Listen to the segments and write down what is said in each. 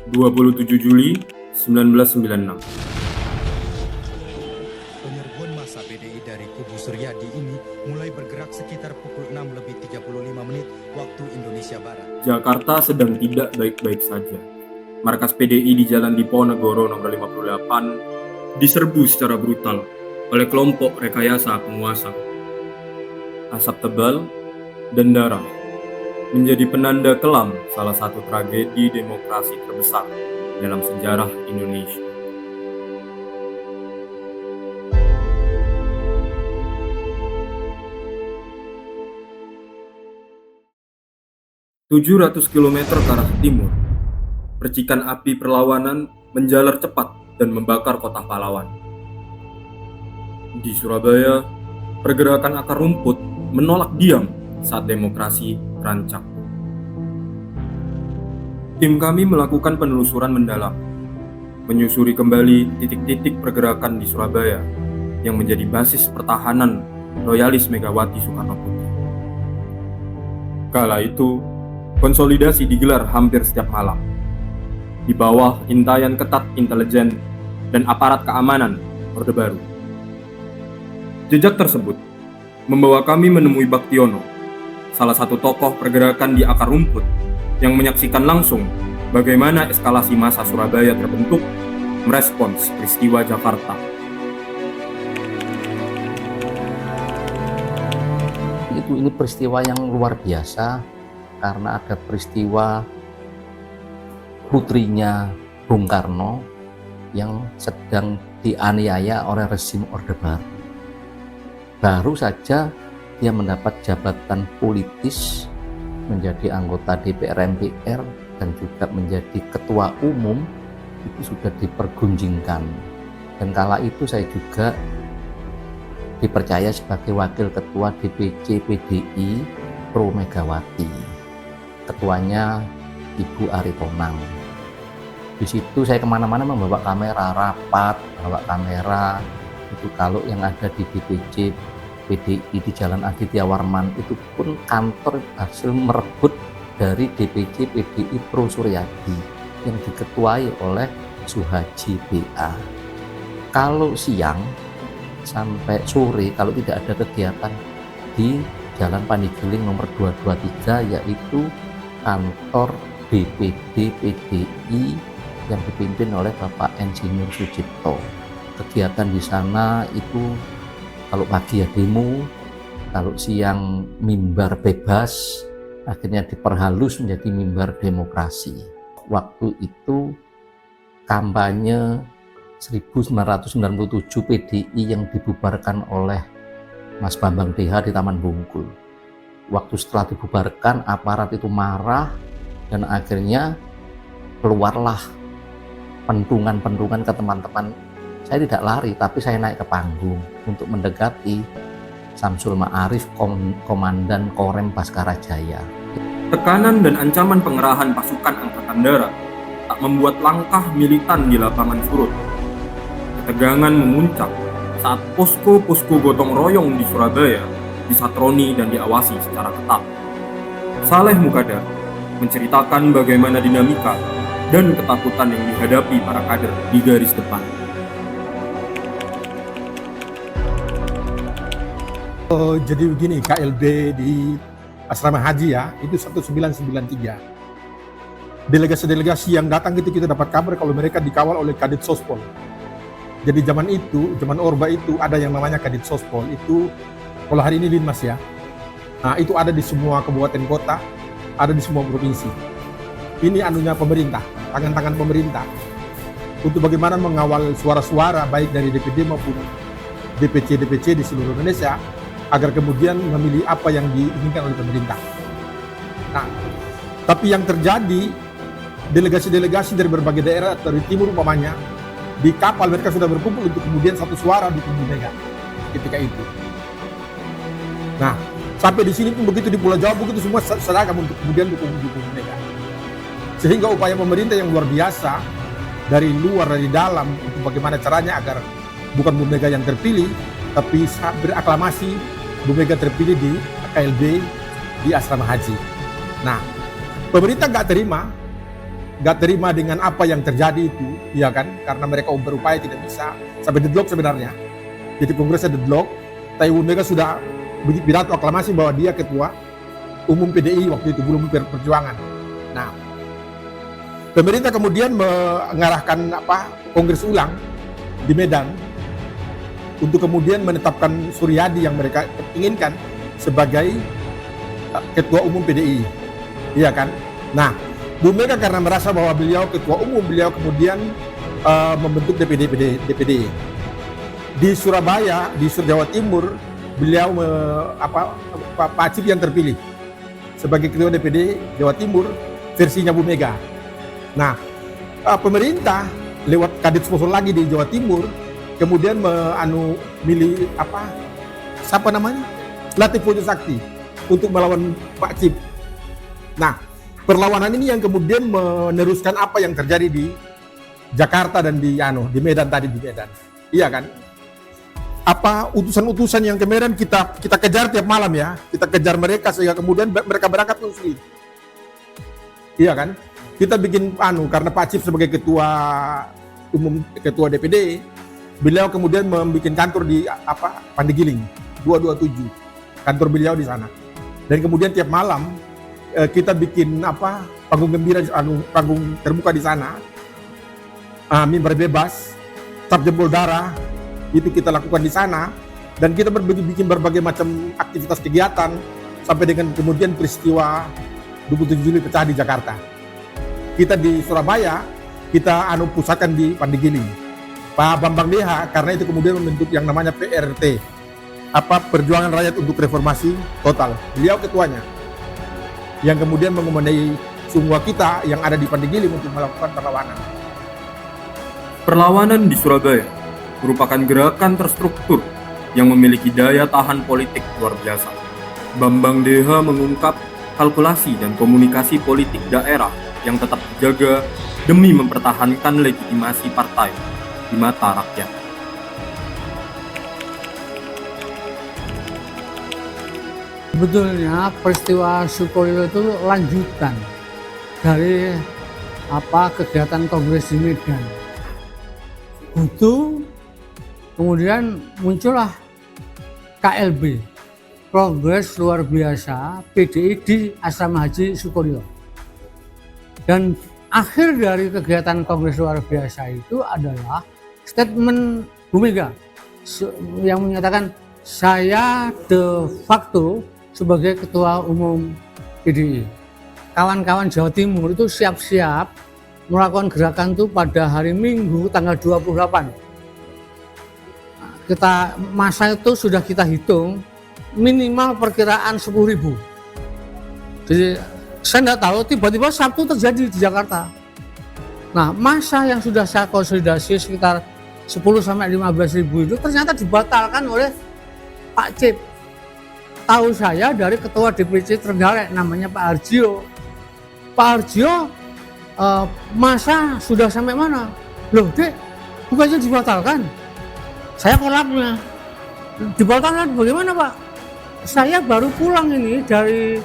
27 Juli 1996. Penyerbuan massa PDI dari kubu Suryadi ini mulai bergerak sekitar pukul 6:35 waktu Indonesia Barat. Jakarta sedang tidak baik-baik saja. Markas PDI di Jalan Diponegoro nomor 58 diserbu secara brutal oleh kelompok rekayasa penguasa. Asap tebal dan darah menjadi penanda kelam salah satu tragedi demokrasi terbesar dalam sejarah Indonesia. ...700 km ke arah timur, percikan api perlawanan menjalar cepat dan membakar kota pahlawan. Di Surabaya, pergerakan akar rumput menolak diam saat demokrasi terancam. Tim kami melakukan penelusuran mendalam, menyusuri kembali titik-titik pergerakan di Surabaya yang menjadi basis pertahanan loyalis Megawati Soekarno Putri. Kala itu, konsolidasi digelar hampir setiap malam, di bawah intaian ketat intelijen dan aparat keamanan Orde Baru. Jejak tersebut membawa kami menemui Baktiono, salah satu tokoh pergerakan di akar rumput yang menyaksikan langsung bagaimana eskalasi massa Surabaya terbentuk merespons peristiwa Jakarta. Ini peristiwa yang luar biasa karena ada peristiwa putrinya Bung Karno yang sedang dianiaya oleh rezim Orde Baru. Baru saja dia mendapat jabatan politis, menjadi anggota DPR MPR dan juga menjadi ketua umum, itu sudah dipergunjingkan. Dan kala itu saya juga dipercaya sebagai wakil ketua DPC PDI Pro Megawati. Ketuanya Ibu Aritonang. Di situ saya kemana-mana membawa kamera, rapat, bawa kamera. Itu kalau yang ada di DPC PDI di Jalan Aditya Warman itu pun kantor hasil merebut dari DPC PDI Pro Suryadi yang diketuai oleh Suhaji BA. Kalau siang sampai sore kalau tidak ada kegiatan di Jalan Pandigiling nomor 223 yaitu kantor DPD PDI yang dipimpin oleh Bapak Insinyur Sucipto. Kegiatan di sana itu kalau pagi ya demo, kalau siang mimbar bebas, akhirnya diperhalus menjadi mimbar demokrasi. Waktu itu kampanye 1997 PDI yang dibubarkan oleh Mas Bambang DH di Taman Bungkul. Waktu setelah dibubarkan, aparat itu marah dan akhirnya keluarlah pentungan-pentungan ke teman-teman. Saya tidak lari, tapi saya naik ke panggung untuk mendekati Samsul Ma'arif, Komandan Korem Baskara Jaya. Tekanan dan ancaman pengerahan pasukan Angkatan Darat tak membuat langkah militan di lapangan surut. Ketegangan memuncak saat posko-posko gotong royong di Surabaya disatroni dan diawasi secara ketat. Saleh Mukadar menceritakan bagaimana dinamika dan ketakutan yang dihadapi para kader di garis depan. Jadi begini, KLB di Asrama Haji ya, itu 1993. Delegasi-delegasi yang datang itu kita dapat kabar kalau mereka dikawal oleh Kadit Sospol. Jadi zaman Orba itu ada yang namanya Kadit Sospol, itu kalau hari ini Linmas ya. Nah itu ada di semua kabupaten kota, ada di semua provinsi. Ini anunya pemerintah, tangan-tangan pemerintah. Untuk bagaimana mengawal suara-suara baik dari DPD maupun DPC di seluruh Indonesia, agar kemudian memilih apa yang diinginkan oleh pemerintah. Nah, tapi yang terjadi, delegasi-delegasi dari berbagai daerah, dari timur umpamanya, di kapal mereka sudah berkumpul untuk kemudian satu suara dukung Bu Mega ketika itu. Nah, sampai di sini pun begitu di Pulau Jawa begitu semua seragam untuk kemudian dukung Bu Mega. Sehingga upaya pemerintah yang luar biasa dari luar dari dalam untuk bagaimana caranya agar bukan Bu Mega yang terpilih, tapi beraklamasi Bu Mega terpilih di KLB di Asrama Haji. Nah, pemerintah nggak terima nggak terima dengan apa yang terjadi itu, ya kan? Karena mereka berupaya tidak bisa, sampai deadlock sebenarnya. Jadi kongresnya deadlock. Ibu Mega sudah pidato aklamasi bahwa dia ketua umum PDI waktu itu, belum Perjuangan. Nah, pemerintah kemudian mengarahkan kongres ulang di Medan untuk kemudian menetapkan Suryadi yang mereka inginkan sebagai ketua umum PDI, iya kan? Nah, Bu Mega karena merasa bahwa beliau ketua umum, beliau kemudian membentuk DPD. Di Surabaya, di Jawa Timur, beliau Pak Acip yang terpilih sebagai ketua DPD Jawa Timur versinya Bu Mega. Nah, pemerintah lewat Kadit Sosol lagi di Jawa Timur kemudian milih siapa namanya? Latif Pojo Sakti untuk melawan Pak Acip. Nah, perlawanan ini yang kemudian meneruskan apa yang terjadi di Jakarta dan di Medan tadi di Medan. Iya kan? Utusan-utusan yang ke Medan kita kejar tiap malam ya. Kita kejar mereka sehingga kemudian mereka berangkat ke Usli. Iya kan? Kita bikin karena Pak Acip sebagai ketua umum, ketua DPD, beliau kemudian membuat kantor di Pandegiling 227. Kantor beliau di sana. Dan kemudian tiap malam kita bikin panggung gembira, panggung terbuka di sana. Mimbar bebas, tap jempol darah, itu kita lakukan di sana, dan kita bikin berbagai macam aktivitas kegiatan sampai dengan kemudian peristiwa 27 Juli pecah di Jakarta. Kita di Surabaya, kita pusatkan di Pandegiling. Pak Bambang Deha karena itu kemudian membentuk yang namanya PRT, Perjuangan Rakyat untuk Reformasi Total. Beliau ketuanya, yang kemudian mengomanai semua kita yang ada di Pandegiling untuk melakukan perlawanan. Perlawanan di Surabaya merupakan gerakan terstruktur yang memiliki daya tahan politik luar biasa. Bambang Deha mengungkap kalkulasi dan komunikasi politik daerah yang tetap dijaga demi mempertahankan legitimasi partai di mata rakyat. Sebetulnya peristiwa Sukolilo itu lanjutan dari kegiatan kongres di Medan. Itu kemudian muncullah KLB, Kongres Luar Biasa PDI di Asrama Haji Sukolilo. Dan akhir dari kegiatan Kongres Luar Biasa itu adalah statement Bu Mega yang menyatakan saya de facto sebagai Ketua Umum PDI. Kawan-kawan Jawa Timur itu siap-siap melakukan gerakan itu pada hari Minggu tanggal 28. Masa itu sudah kita hitung minimal perkiraan 10.000. Jadi saya tidak tahu tiba-tiba Sabtu terjadi di Jakarta. Nah, masa yang sudah saya konsolidasi sekitar 10-15.000 itu ternyata dibatalkan oleh Pak Cip. Tahu saya dari Ketua DPC Trenggalek namanya Pak Harjio. Pak Harjio masa sudah sampai mana? Loh Dek, bukannya dibatalkan? Saya kolaknya. Dibatalkan bagaimana Pak? Saya baru pulang ini dari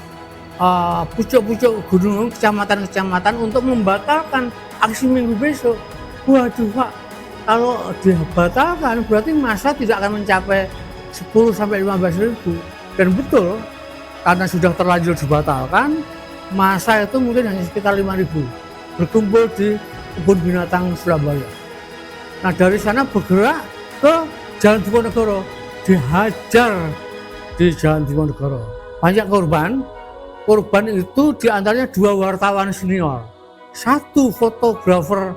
pucuk-pucuk gunung, kecamatan-kecamatan untuk membatalkan aksi minggu besok. Waduh Pak, kalau dibatalkan berarti masa tidak akan mencapai 10-15.000. Dan betul, karena sudah terlanjur dibatalkan, masa itu mungkin hanya sekitar 5.000. Berkumpul di kebun binatang Surabaya. Nah dari sana bergerak ke Jalan Diponegoro, dihajar di Jalan Diponegoro. Banyak korban itu diantaranya 2 wartawan senior, 1 fotografer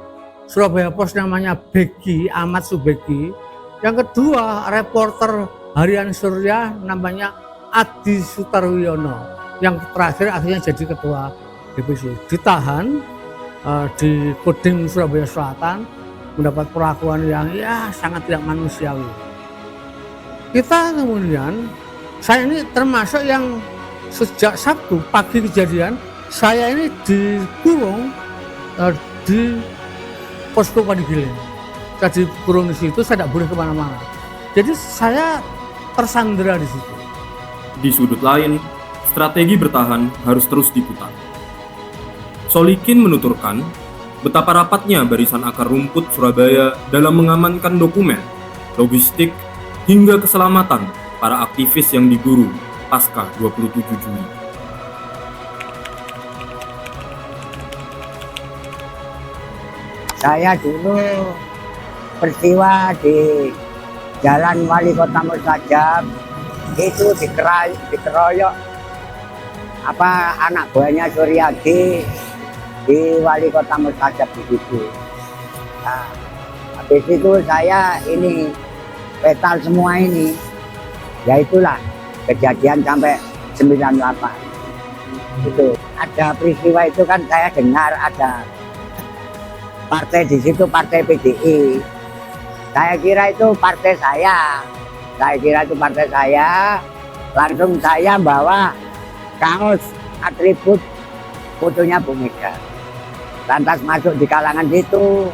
Surabaya Post namanya Beki, Ahmad Subeki, yang kedua reporter Harian Surya namanya Adi Sutarwiono, yang terakhir akhirnya jadi ketua DPC. Ditahan di Kodim Surabaya Selatan, mendapat perlakuan yang sangat tidak manusiawi. Kita kemudian, saya ini termasuk yang sejak Sabtu pagi kejadian, saya ini dikurung di posko Pandegiling. Saya dikurung di situ, saya tidak boleh kemana-mana. Jadi saya tersandera di situ. Di sudut lain, strategi bertahan harus terus diputar. Solikin menuturkan betapa rapatnya barisan akar rumput Surabaya dalam mengamankan dokumen, logistik, hingga keselamatan para aktivis yang diguru pasca 27 Juli. Saya dulu peristiwa di Jalan Wali Kota Mustajab itu dikeroyok anak buahnya Suryadi di Wali Kota Mustajab di situ. Nah, habis itu saya ini petal semua ini, ya itulah kejadian sampai 98. Itu ada peristiwa itu kan saya dengar ada partai di situ, partai PDI. Saya kira itu partai saya. Langsung saya bawa kaos atribut fotonya Bu Mega. Lantas masuk di kalangan itu,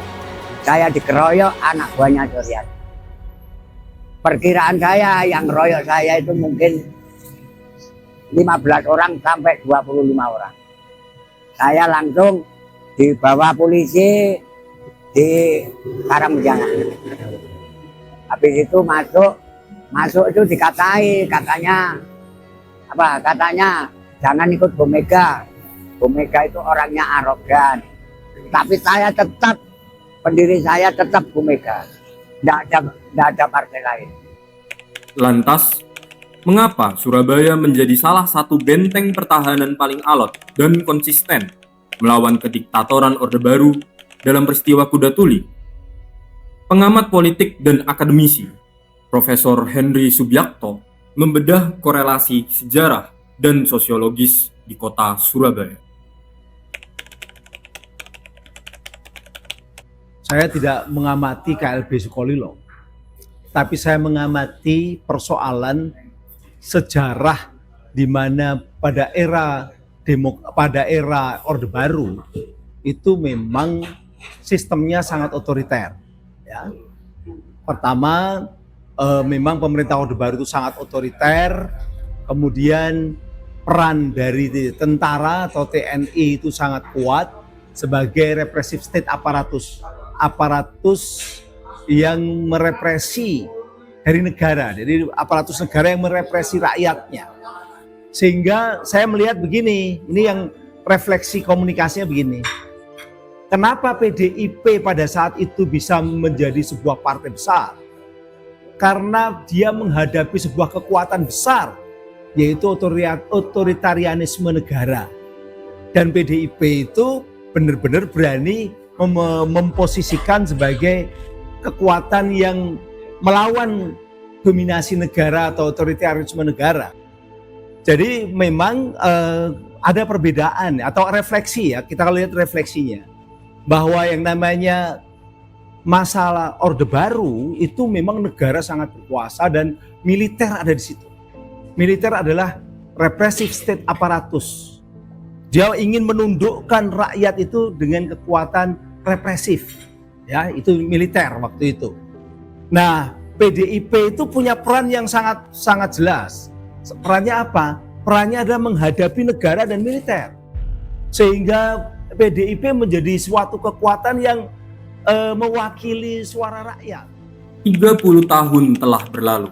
saya dikeroyok anak buahnya Suryadi. Perkiraan saya yang royok saya itu mungkin 15 orang sampai 25 orang. Saya langsung dibawa polisi di Karangjangan. Habis itu masuk itu katanya jangan ikut Bu Mega. Bu Mega itu orangnya arogan. Tapi saya tetap, pendiri saya tetap Bu Mega. Tidak ada partai lain. Lantas, mengapa Surabaya menjadi salah satu benteng pertahanan paling alot dan konsisten melawan kediktatoran Orde Baru dalam peristiwa Kuda Tuli? Pengamat politik dan akademisi, Profesor Henry Subiakto, membedah korelasi sejarah dan sosiologis di kota Surabaya. Saya tidak mengamati KLB Sukolilo, tapi saya mengamati persoalan sejarah di mana pada era Orde Baru itu memang sistemnya sangat otoriter. Ya. Pertama, memang pemerintah Orde Baru itu sangat otoriter, kemudian peran dari tentara atau TNI itu sangat kuat sebagai repressive state aparatus yang merepresi dari negara, jadi aparatus negara yang merepresi rakyatnya. Sehingga saya melihat begini, ini yang refleksi komunikasinya begini. Kenapa PDIP pada saat itu bisa menjadi sebuah partai besar? Karena dia menghadapi sebuah kekuatan besar, yaitu otoritarianisme negara. Dan PDIP itu benar-benar berani memposisikan sebagai kekuatan yang melawan dominasi negara atau otoritarianisme negara. Jadi memang ada perbedaan atau refleksi ya, kita lihat refleksinya. Bahwa yang namanya masalah Orde Baru itu memang negara sangat berkuasa dan militer ada di situ. Militer adalah repressive state apparatus. Dia ingin menundukkan rakyat itu dengan kekuatan represif. Ya, itu militer waktu itu. Nah, PDIP itu punya peran yang sangat jelas. Perannya apa? Perannya adalah menghadapi negara dan militer. Sehingga PDIP menjadi suatu kekuatan yang mewakili suara rakyat. 30 tahun telah berlalu.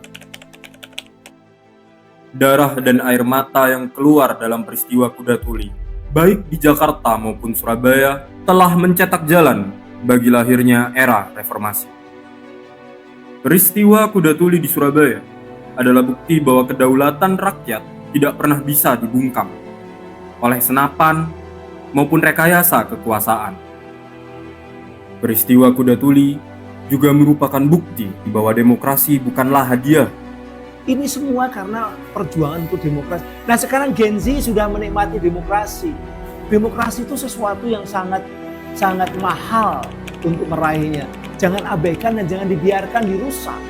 Darah dan air mata yang keluar dalam peristiwa Kuda Tuli, baik di Jakarta maupun Surabaya, telah mencetak jalan bagi lahirnya era reformasi. Peristiwa Kuda Tuli di Surabaya adalah bukti bahwa kedaulatan rakyat tidak pernah bisa dibungkam oleh senapan maupun rekayasa kekuasaan. Peristiwa Kuda Tuli juga merupakan bukti bahwa demokrasi bukanlah hadiah. Ini semua karena perjuangan untuk demokrasi. Nah, sekarang Gen Z sudah menikmati demokrasi. Demokrasi itu sesuatu yang sangat mahal untuk meraihnya. Jangan abaikan dan jangan dibiarkan dirusak.